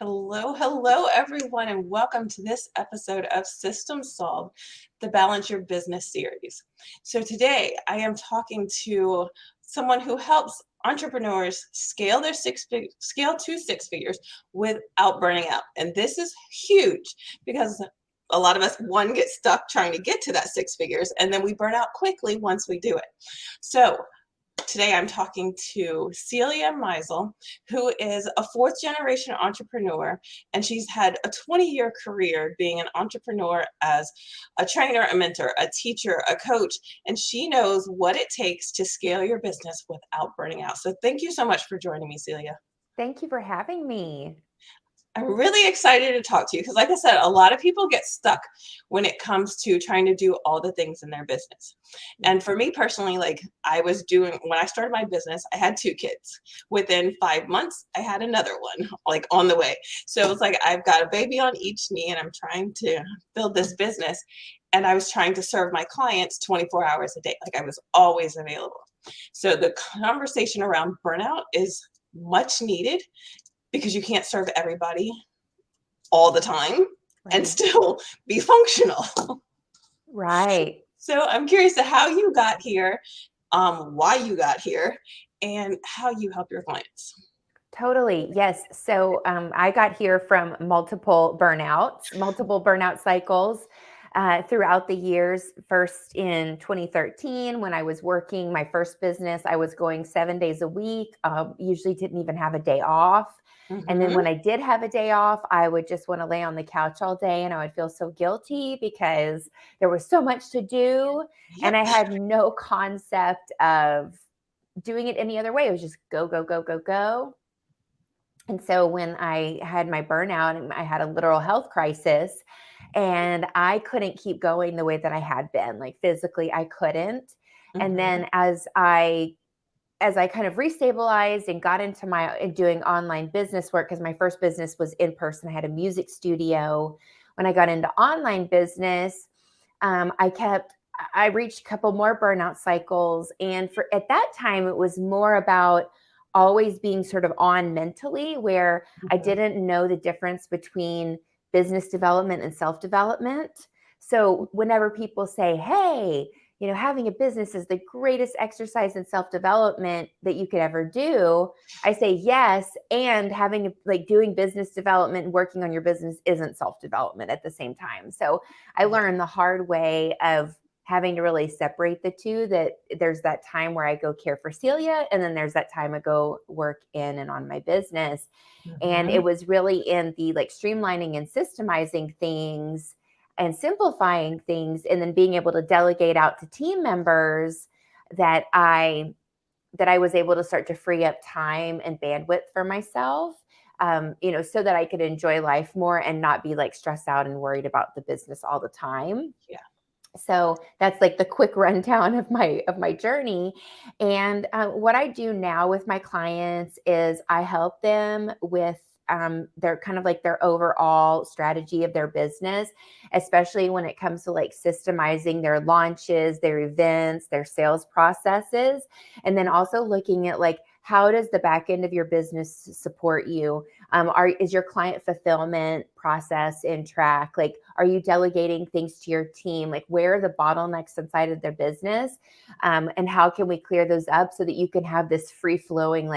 Hello, everyone, and welcome to this episode of System Solve, the Balance Your Business series. So today I am talking to someone who helps entrepreneurs scale to six figures without burning out. And this is huge because a lot of us, one, get stuck trying to get to that six figures, and then we burn out quickly once we do it. So today I'm talking to Celia Meisel, who is a fourth generation entrepreneur, and she's had a 20-year career being an entrepreneur as a trainer, a mentor, a teacher, a coach, and she knows what it takes to scale your business without burning out. So thank you so much for joining me, Celia. Thank you for having me. I'm really excited to talk to you because, like I said, a lot of people get stuck when it comes to trying to do all the things in their business. And for me personally, when I started my business, I had two kids. Within 5 months, I had another one, on the way. So it's like I've got a baby on each knee and I'm trying to build this business. And I was trying to serve my clients 24 hours a day. Like I was always available. So the conversation around burnout is much needed because you can't serve everybody all the time and still be functional. Right. So I'm curious to how you got here, why you got here, and how you help your clients. Totally. Yes. So I got here from multiple burnout cycles throughout the years. First in 2013, when I was working my first business, I was going 7 days a week, usually didn't even have a day off. And then when I did have a day off, I would just want to lay on the couch all day and I would feel so guilty because there was so much to do. Yep. And I had no concept of doing it any other way. It was just go, go, go, go, go. And so when I had my burnout, I had a literal health crisis and I couldn't keep going the way that I had been. Like physically, I couldn't. And then as I kind of restabilized and got into doing online business work, because my first business was in person, I had a music studio. When I got into online business, I reached a couple more burnout cycles. And at that time, it was more about always being sort of on mentally, where I didn't know the difference between business development and self-development. So whenever people say, hey, having a business is the greatest exercise in self-development that you could ever do, I say yes. And doing business development and working on your business isn't self-development at the same time. So I learned the hard way of having to really separate the two, that there's that time where I go care for Celia, and then there's that time I go work in and on my business. And it was really in the streamlining and systemizing things and simplifying things, and then being able to delegate out to team members that I was able to start to free up time and bandwidth for myself, so that I could enjoy life more and not be stressed out and worried about the business all the time. Yeah. So that's the quick rundown of my journey. And what I do now with my clients is I help them with their kind of their overall strategy of their business, especially when it comes to systemizing their launches, their events, their sales processes, and then also looking at how does the back end of your business support you? Is your client fulfillment process in track? Are you delegating things to your team? Where are the bottlenecks inside of their business? And how can we clear those up so that you can have this free flowing,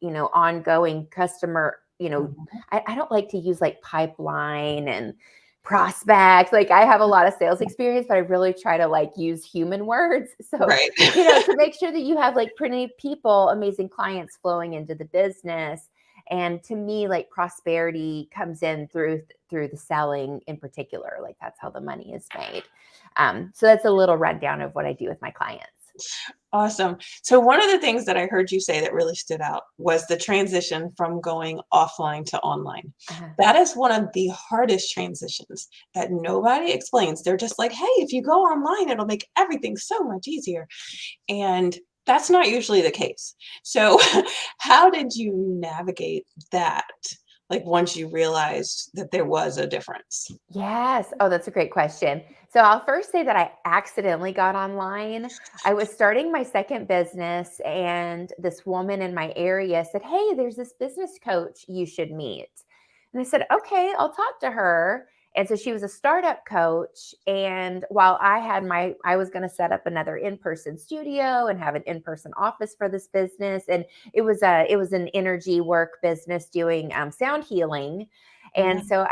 ongoing customer, I don't like to use pipeline and prospect. I have a lot of sales experience, but I really try to use human words. So, to make sure that you have pretty people, amazing clients flowing into the business. And to me, prosperity comes in through the selling in particular. That's how the money is made. So that's a little rundown of what I do with my clients. Awesome. So one of the things that I heard you say that really stood out was the transition from going offline to online. That is one of the hardest transitions that nobody explains. They're just like, hey, if you go online, it'll make everything so much easier. And that's not usually the case. So how did you navigate that? Once you realized that there was a difference? Yes. Oh, that's a great question. So I'll first say that I accidentally got online. I was starting my second business, and this woman in my area said, hey, there's this business coach you should meet. And I said, okay, I'll talk to her. And so she was a startup coach. And while I was going to set up another in-person studio and have an in-person office for this business. And it was an energy work business doing sound healing. And Mhm. so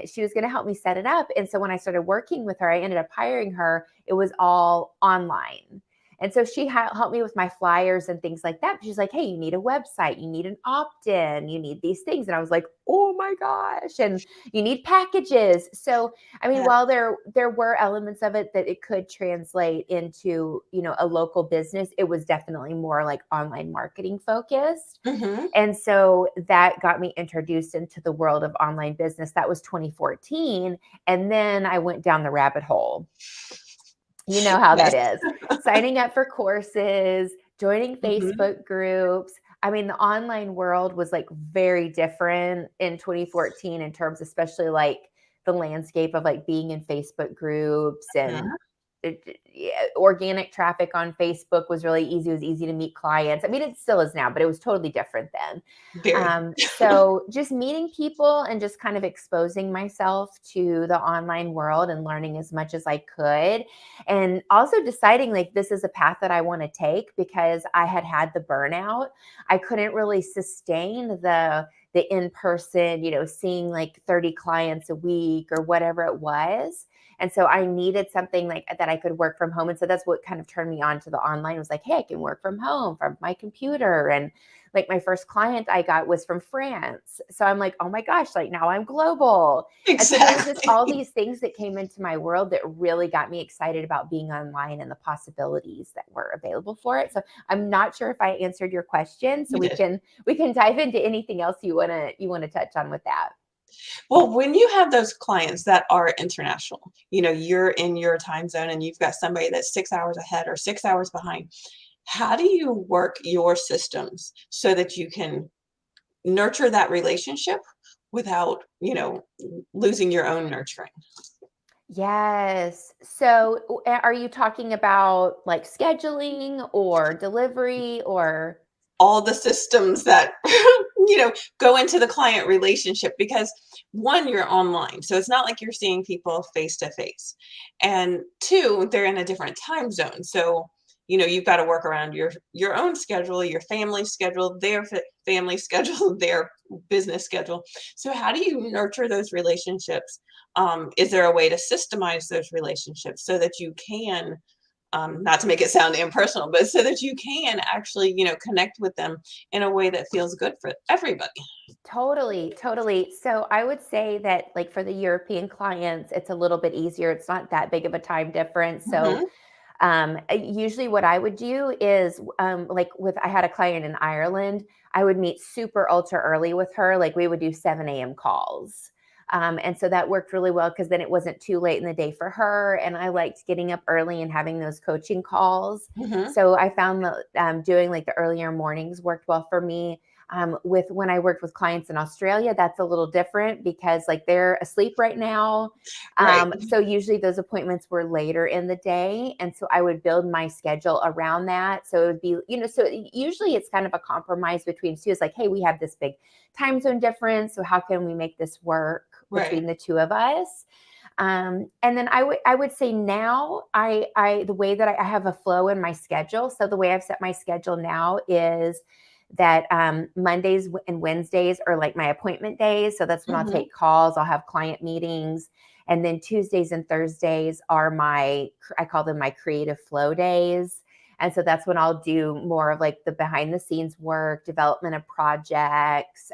she was going to help me set it up. And so when I started working with her, I ended up hiring her. It was all online. And so she helped me with my flyers and things like that. She's like, hey, you need a website, you need an opt-in, you need these things. And I was like, oh my gosh. And you need packages. So, I mean, Yeah. while there were elements of it that it could translate into, a local business, it was definitely more like online marketing focused. Mhm. And so that got me introduced into the world of online business. That was 2014. And then I went down the rabbit hole. You know how that Nice. is. Signing up for courses, joining Mhm. Facebook groups. I mean, the online world was like very different in 2014 in terms, especially like the landscape of like being in Facebook groups Yeah. and organic traffic on Facebook was really easy. It was easy to meet clients. I mean, it still is now, but it was totally different then. Very. So just meeting people and just kind of exposing myself to the online world and learning as much as I could. And also deciding like this is a path that I want to take because I had the burnout. I couldn't really sustain the in-person, seeing like 30 clients a week or whatever it was. And so I needed something like that I could work from home. And so that's what kind of turned me on to the online. It was like, hey, I can work from home from my computer. And like my first client I got was from France. So I'm like, oh my gosh, like now I'm global. And so there was just all Exactly. these things that came into my world that really got me excited about being online and the possibilities that were available for it. So I'm not sure if I answered your question. So You did. we can dive into anything else you wanna touch on with that. Well, when you have those clients that are international, you're in your time zone and you've got somebody that's 6 hours ahead or 6 hours behind, how do you work your systems so that you can nurture that relationship without, losing your own nurturing? Yes. So, are you talking about like scheduling or delivery or? All the systems that go into the client relationship, because one, you're online, so it's not like you're seeing people face to face, and two, they're in a different time zone, so you've got to work around your own schedule, your family schedule, their family schedule, their business schedule. So how do you nurture those relationships? Is there a way to systemize those relationships so that you can, not to make it sound impersonal, but so that you can actually, connect with them in a way that feels good for everybody. Totally, totally. So I would say that like for the European clients, it's a little bit easier. It's not that big of a time difference. So Hmm. usually what I would do is like with I had a client in Ireland, I would meet super ultra early with her. Like we would do 7 a.m. calls. And so that worked really well because then it wasn't too late in the day for her. And I liked getting up early and having those coaching calls. Hmm. So I found that doing like the earlier mornings worked well for me. With when I worked with clients in Australia, that's a little different because like they're asleep right now. Right. So usually those appointments were later in the day. And so I would build my schedule around that. So it would be, so usually it's kind of a compromise between two. It's like, hey, we have this big time zone difference. So how can we make this work Right. between the two of us? And then I would say now the way that I have a flow in my schedule. So the way I've set my schedule now is that Mondays and Wednesdays are like my appointment days. So that's when I'll Hmm. take calls, I'll have client meetings. And then Tuesdays and Thursdays are I call them my creative flow days. And so that's when I'll do more of like the behind the scenes work, development of projects,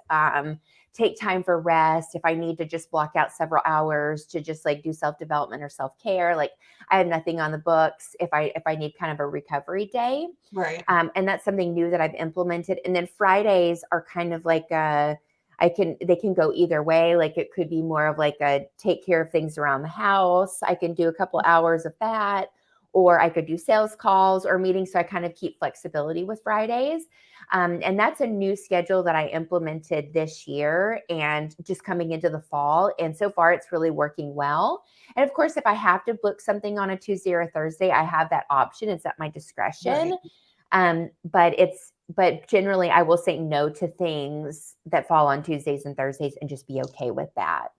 take time for rest. If I need to just block out several hours to just like do self development or self care, like I have nothing on the books. If I need kind of a recovery day, Right. and that's something new that I've implemented. And then Fridays are kind of like they can go either way. Like it could be more of like a take care of things around the house. I can do a couple hours of that, or I could do sales calls or meetings. So I kind of keep flexibility with Fridays. And that's a new schedule that I implemented this year and just coming into the fall. And so far, it's really working well. And of course, if I have to book something on a Tuesday or a Thursday, I have that option. It's at my discretion. Right. But but generally I will say no to things that fall on Tuesdays and Thursdays and just be okay with that.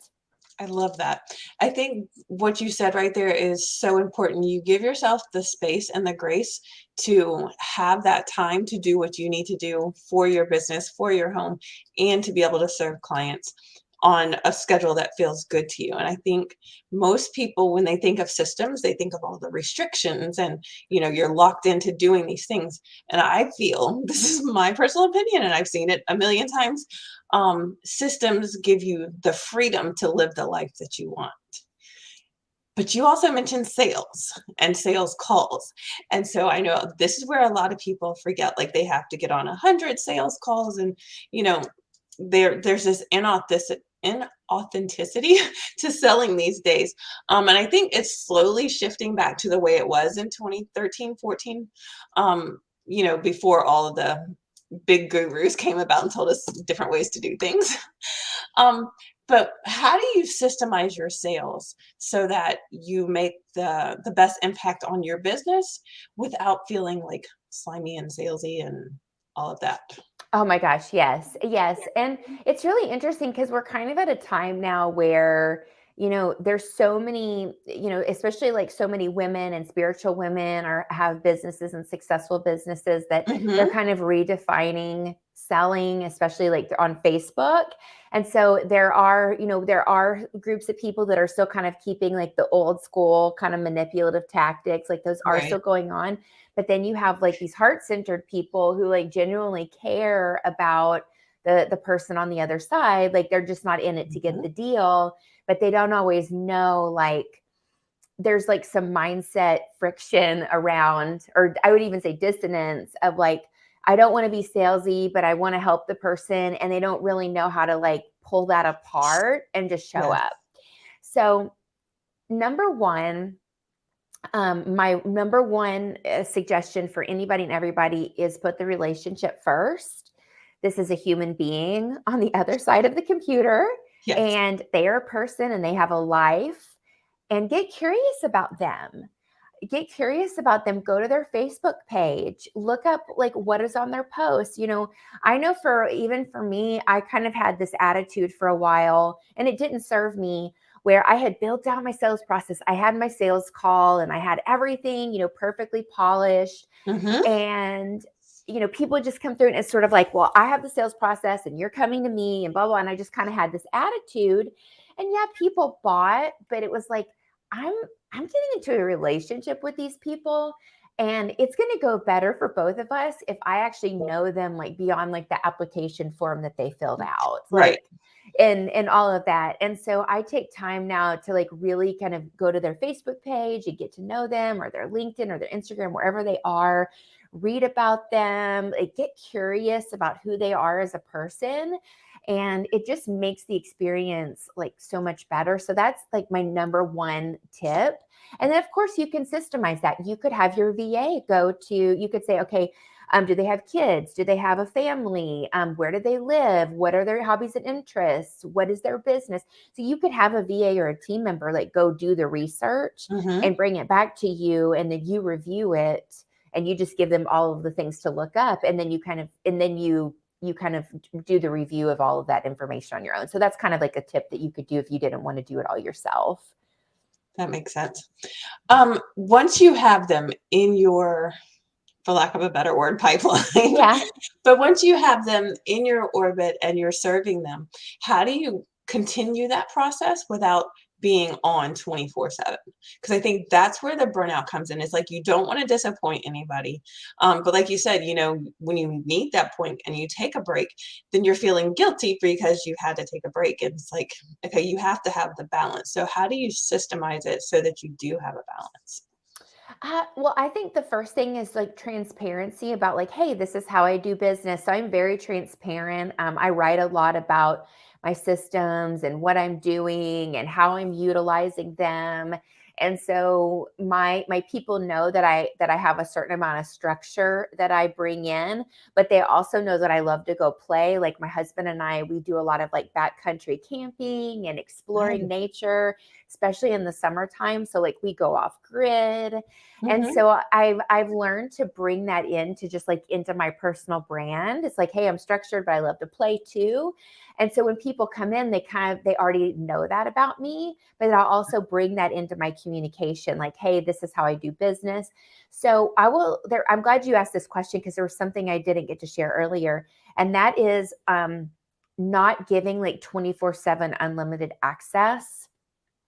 I love that. I think what you said right there is so important. You give yourself the space and the grace to have that time to do what you need to do for your business, for your home, and to be able to serve clients on a schedule that feels good to you. And I think most people, when they think of systems, they think of all the restrictions and, you're locked into doing these things. And I feel, this is my personal opinion, and I've seen it a million times, systems give you the freedom to live the life that you want. But you also mentioned sales and sales calls. And so I know this is where a lot of people forget, like they have to get on 100 sales calls, and, there's this inauthenticity to selling these days. And I think it's slowly shifting back to the way it was in 2013, 14, before all of the big gurus came about and told us different ways to do things. Um, but how do you systemize your sales so that you make the best impact on your business without feeling like slimy and salesy and all of that? Oh my gosh, yes. Yes. And it's really interesting because we're kind of at a time now where, there's so many, especially like so many women and spiritual women have businesses and successful businesses that they're Mm-hmm. kind of redefining selling, especially like on Facebook. And so there are groups of people that are still kind of keeping like the old school kind of manipulative tactics, like those are Right. still going on. But then you have like these heart-centered people who like genuinely care about the person on the other side. Like they're just not in it to get Mm-hmm. the deal, but they don't always know, like there's like some mindset friction around, or I would even say dissonance of like, I don't want to be salesy, but I want to help the person. And they don't really know how to like pull that apart and just show Yes. up. So number one, my number one suggestion for anybody and everybody is put the relationship first. This is a human being on the other side of the computer, Yes. and they are a person and they have a life, and get curious about them. Get curious about them. Go to their Facebook page, look up like what is on their posts. I know even for me, I kind of had this attitude for a while and it didn't serve me, where I had built out my sales process. I had my sales call and I had everything, perfectly polished. Mm-hmm. And, people would just come through and it's sort of like, well, I have the sales process and you're coming to me and blah, blah. And I just kind of had this attitude. And yeah, people bought, but it was like, I'm getting into a relationship with these people, and it's going to go better for both of us if I actually know them, like beyond like the application form that they filled out, Right. like and all of that. And so I take time now to like really kind of go to their Facebook page and get to know them, or their LinkedIn or their Instagram, wherever they are, read about them, like get curious about who they are as a person. And it just makes the experience like so much better. So that's like my number one tip. And then of course you can systemize that. You could have your VA you could say, okay, do they have kids? Do they have a family? Where do they live? What are their hobbies and interests? What is their business? So you could have a VA or a team member like go do the research Mm-hmm. and bring it back to you, and then you review it and you just give them all of the things to look up, and then you kind of do the review of all of that information on your own. So that's kind of like a tip that you could do if you didn't want to do it all yourself. That makes sense. Once you have them in your, for lack of a better word, pipeline, Yeah. but once you have them in your orbit and you're serving them, how do you continue that process without being on 24/7? Because I think that's where the burnout comes in. It's like you don't want to disappoint anybody. But like you said, when you need that point and you take a break, then you're feeling guilty because you had to take a break. And it's like, okay, you have to have the balance. So how do you systemize it so that you do have a balance? Well, I think the first thing is like transparency about like, hey, this is how I do business. So I'm very transparent. I write a lot about my systems and what I'm doing and how I'm utilizing them. And so my people know that I have a certain amount of structure that I bring in, but they also know that I love to go play. Like my husband and I, we do a lot of like backcountry camping and exploring Nice. nature, especially in the summertime. So like we go off grid. And Mm-hmm. so I've learned to bring that into just like into my personal brand. It's like, hey, I'm structured, but I love to play too. And so when people come in, they already know that about me, but I'll also bring that into my communication. Like, hey, this is how I do business. So I'm glad you asked this question because there was something I didn't get to share earlier. And that is not giving like 24/7 unlimited access.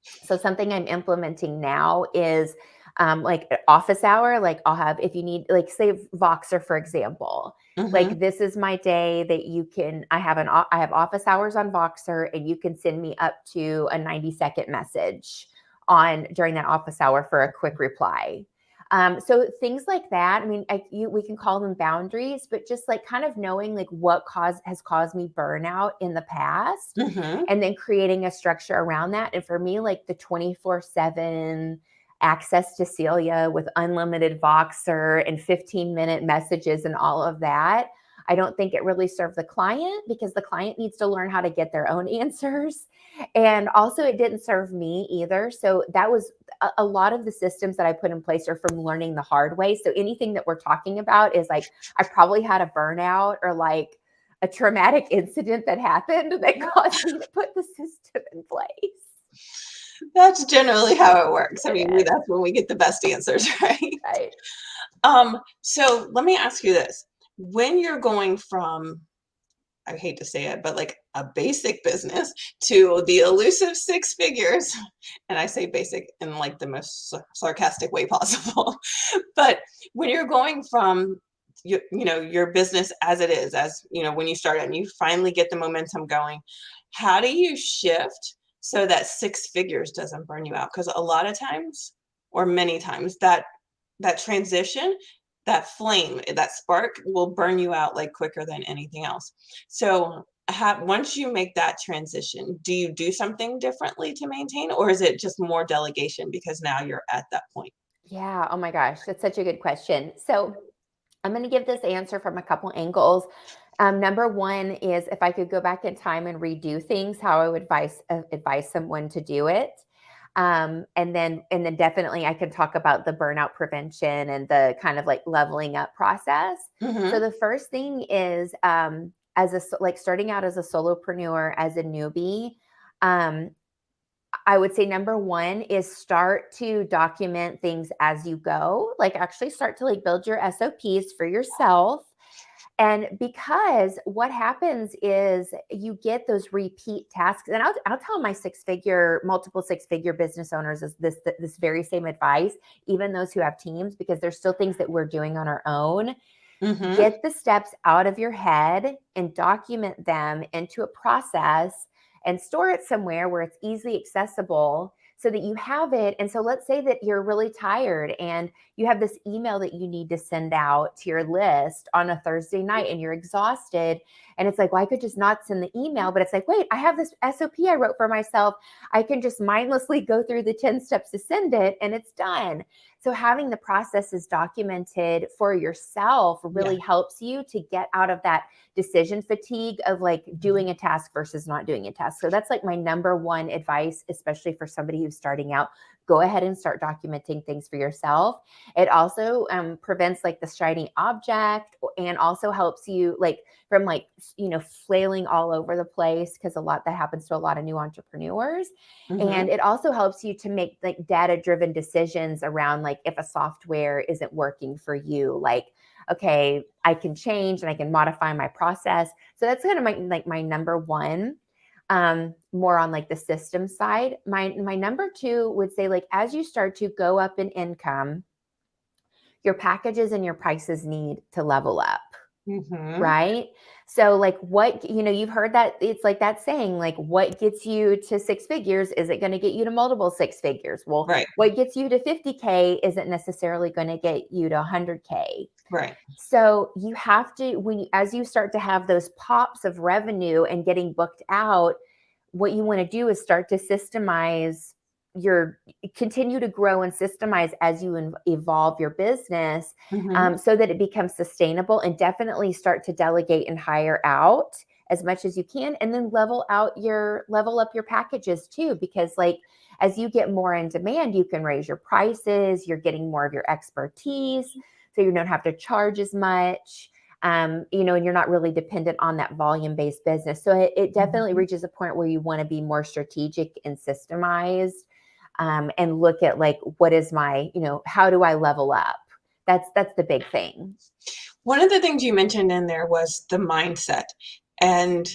So something I'm implementing now is like office hour. Like I'll have, if you need, like say Voxer, for example, Mm-hmm. like this is my day that you can, I have office hours on Voxer and you can send me up to a 90-second message on during that office hour for a quick reply. So things like that. I mean, we can call them boundaries, but just like kind of knowing like what has caused me burnout in the past, Mm-hmm. and then creating a structure around that. And for me, like the 24/7 access to Celia with unlimited Voxer and 15-minute messages and all of that, I don't think it really served the client because the client needs to learn how to get their own answers. And also, it didn't serve me either. So that was a lot of the systems that I put in place are from learning the hard way. So anything that we're talking about is like, I probably had a burnout or like a traumatic incident that happened that caused me to put the system in place. That's generally how it works. I It mean, is, that's when we get the best answers, right? right? So let me ask you this. When you're going from, I hate to say it, but like a basic business to the elusive six figures, and I say basic in like the most sarcastic way possible, but when you're going from your business as it is, as you know, when you start and you finally get the momentum going, how do you shift so that six figures doesn't burn you out? Because a lot of times, or many times, that transition, that flame, that spark will burn you out like quicker than anything else. So once you make that transition, do you do something differently to maintain, or is it just more delegation because now you're at that point? Yeah. Oh my gosh, that's such a good question. So I'm going to give this answer from a couple angles. Number one is if I could go back in time and redo things, how I would advise someone to do it. And then definitely I can talk about the burnout prevention and the kind of like leveling up process. So Mm-hmm. the first thing is like starting out as a solopreneur, as a newbie. Um, I would say number one is start to document things as you go. Like actually start to like build your SOPs for yourself. And because what happens is you get those repeat tasks, and I'll tell my multiple six figure business owners is this very same advice, even those who have teams, because there's still things that we're doing on our own. Mm-hmm. Get the steps out of your head and document them into a process and store it somewhere where it's easily accessible so that you have it. And so let's say that you're really tired and you have this email that you need to send out to your list on a Thursday night and you're exhausted. And it's like, well, I could just not send the email, but it's like, wait, I have this SOP I wrote for myself. I can just mindlessly go through the 10 steps to send it and it's done. So having the processes documented for yourself Yeah. really helps you to get out of that decision fatigue of like doing a task versus not doing a task. So that's like my number one advice, especially for somebody who's starting out. Go ahead and start documenting things for yourself. It also prevents like the shiny object and also helps you like from like, flailing all over the place, because a lot that happens to a lot of new entrepreneurs. Mm-hmm. And it also helps you to make like data driven decisions around like if a software isn't working for you, like, okay, I can change and I can modify my process. So that's kind of my number one. More on like the system side. My number two would say, like, as you start to go up in income, your packages and your prices need to level up. Mm-hmm. Right. So like you've heard that it's like that saying, like what gets you to six figures isn't going to get you to multiple six figures. Well, Right. what gets you to 50K isn't necessarily going to get you to 100K. Right. So you have to, as you start to have those pops of revenue and getting booked out, what you want to do is start to systemize you're continue to grow and systemize as you evolve your business, Mm-hmm. so that it becomes sustainable, and definitely start to delegate and hire out as much as you can, and then level up your packages too, because like as you get more in demand, you can raise your prices, you're getting more of your expertise, so you don't have to charge as much. And you're not really dependent on that volume-based business. So it definitely Mm-hmm. reaches a point where you want to be more strategic and systemized, and look at like, what is my, how do I level up? That's the big thing. One of the things you mentioned in there was the mindset and,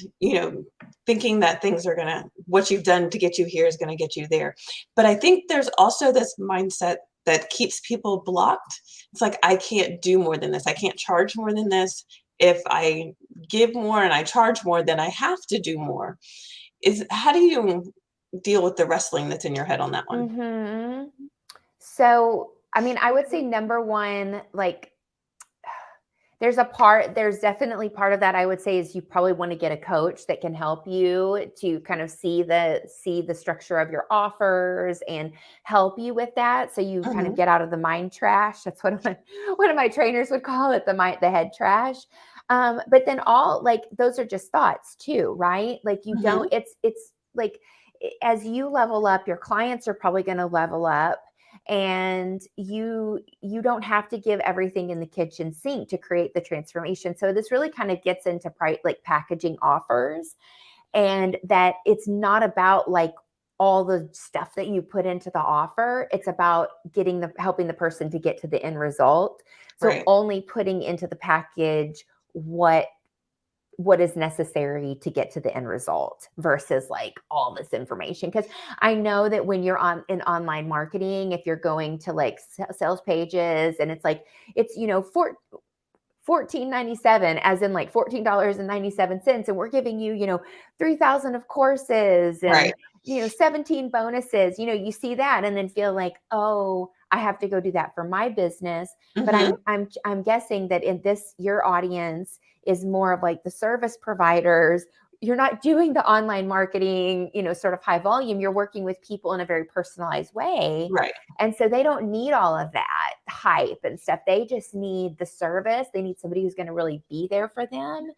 thinking that things are going to, what you've done to get you here is going to get you there. But I think there's also this mindset that keeps people blocked. It's like, I can't do more than this. I can't charge more than this. If I give more and I charge more, then I have to do more. How do you deal with the wrestling that's in your head on that one? Hmm. So, I mean, I would say number one, like, there's definitely part of that, I would say, is you probably want to get a coach that can help you to kind of see the structure of your offers and help you with that, so you kind of Hmm. get out of the mind trash. That's what one of my trainers would call it, the head trash. But then all, like, those are just thoughts too, right? Like, you don't Hmm. it's like, as you level up, your clients are probably going to level up, and you don't have to give everything in the kitchen sink to create the transformation. So this really kind of gets into like packaging offers, and that it's not about like all the stuff that you put into the offer. It's about helping the person to get to the end result. So Right. only putting into the package what is necessary to get to the end result, versus like all this information. Because I know that when you're on in online marketing, if you're going to like sales pages, and it's like, it's, for $14.97, as in like $14.97, and we're giving you, 3,000 of courses, and Right. 17 bonuses, you see that and then feel like, oh, I have to go do that for my business. But i'm Hmm. i'm i'm guessing that in this, your audience is more of like the service providers. You're not doing the online marketing, sort of high volume. You're working with people in a very personalized way, Right. and so they don't need all of that hype and stuff. They just need the service. They need somebody who's going to really be there for them,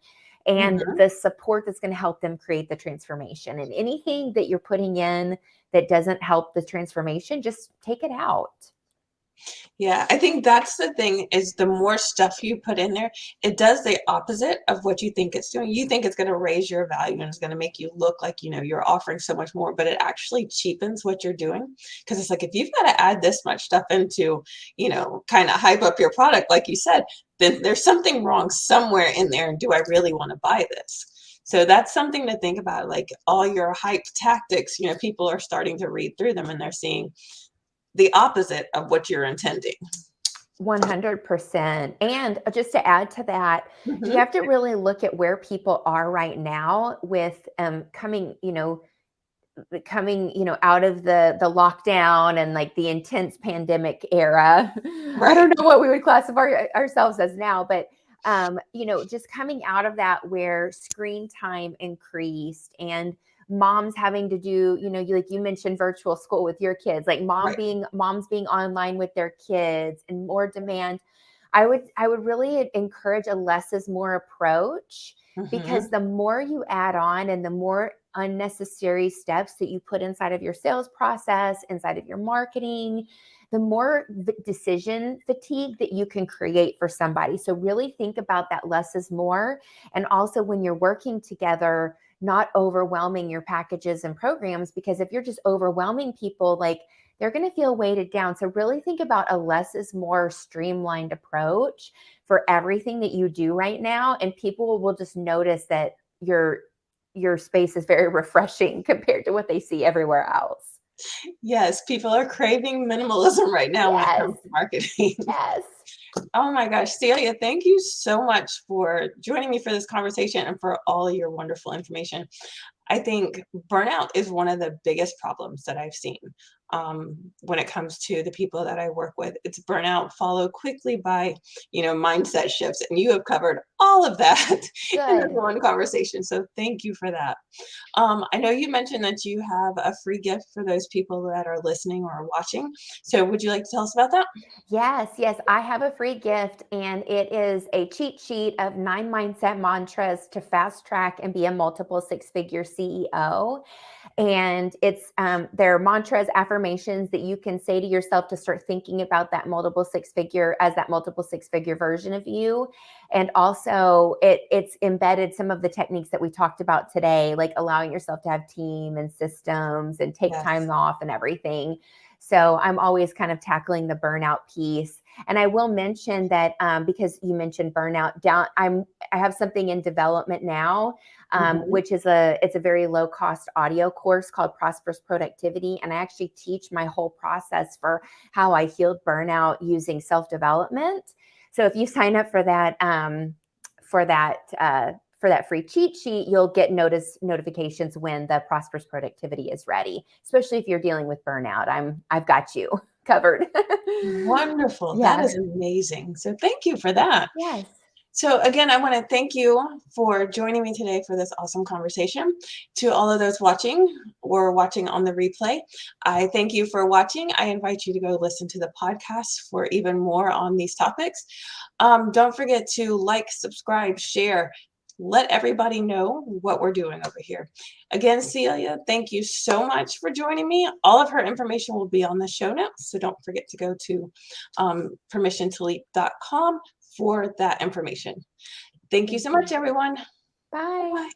and Hmm. the support that's going to help them create the transformation. And anything that you're putting in that doesn't help the transformation, just take it out. Yeah, I think that's the thing, is the more stuff you put in there, it does the opposite of what you think it's doing. You think it's going to raise your value and it's going to make you look like, you're offering so much more, but it actually cheapens what you're doing. Because it's like, if you've got to add this much stuff into, kind of hype up your product, like you said, then there's something wrong somewhere in there. And do I really want to buy this? So that's something to think about. Like, all your hype tactics, people are starting to read through them and they're seeing the opposite of what you're intending. 100%. And just to add to that, you Hmm. have to really look at where people are right now with, coming, out of the lockdown and like the intense pandemic era. I Right. don't know what we would classify ourselves as now, but just coming out of that, where screen time increased, and moms having to do, like you mentioned, virtual school with your kids, like Right. moms being online with their kids, and more demand. I would really encourage a less is more approach, because Hmm. the more you add on and the more unnecessary steps that you put inside of your sales process, inside of your marketing, the more decision fatigue that you can create for somebody. So really think about that less is more. And also, when you're working together, not overwhelming your packages and programs, because if you're just overwhelming people, like, they're going to feel weighted down. So really think about a less is more streamlined approach for everything that you do right now, and people will just notice that your space is very refreshing compared to what they see everywhere else. Yes, people are craving minimalism right now when it Yes. comes to marketing. Yes. Oh my gosh, Celia, thank you so much for joining me for this conversation and for all your wonderful information. I think burnout is one of the biggest problems that I've seen when it comes to the people that I work with. It's burnout followed quickly by, mindset shifts. And you have covered all of that in this Good. one conversation. So thank you for that. I know you mentioned that you have a free gift for those people that are listening or watching. So would you like to tell us about that? Yes. I have a free gift, and it is a cheat sheet of 9 mindset mantras to fast track and be a multiple six-figure CEO. And it's there are mantras, affirmations that you can say to yourself to start thinking about that multiple six figure version of you. And also it's embedded some of the techniques that we talked about today, like allowing yourself to have team and systems and take Yes. time off and everything. So I'm always kind of tackling the burnout piece. And I will mention that because you mentioned burnout, I have something in development now, which is it's a very low cost audio course called Prosperous Productivity. And I actually teach my whole process for how I healed burnout using self-development. So if you sign up for that, for that free cheat sheet, you'll get notifications when the Prosperous Productivity is ready, especially if you're dealing with burnout. I've got you covered. Wonderful. That Yeah. is amazing. So thank you for that. Yes. So again, I want to thank you for joining me today for this awesome conversation. To all of those watching or watching on the replay, I thank you for watching. I invite you to go listen to the podcast for even more on these topics. Don't forget to like, subscribe, share. Let everybody know what we're doing over here. Again, Celia, thank you so much for joining me. All of her information will be on the show notes, so don't forget to go to permissiontoleap.com for that information. Thank you Thank so you. much, everyone. Bye. Bye-bye.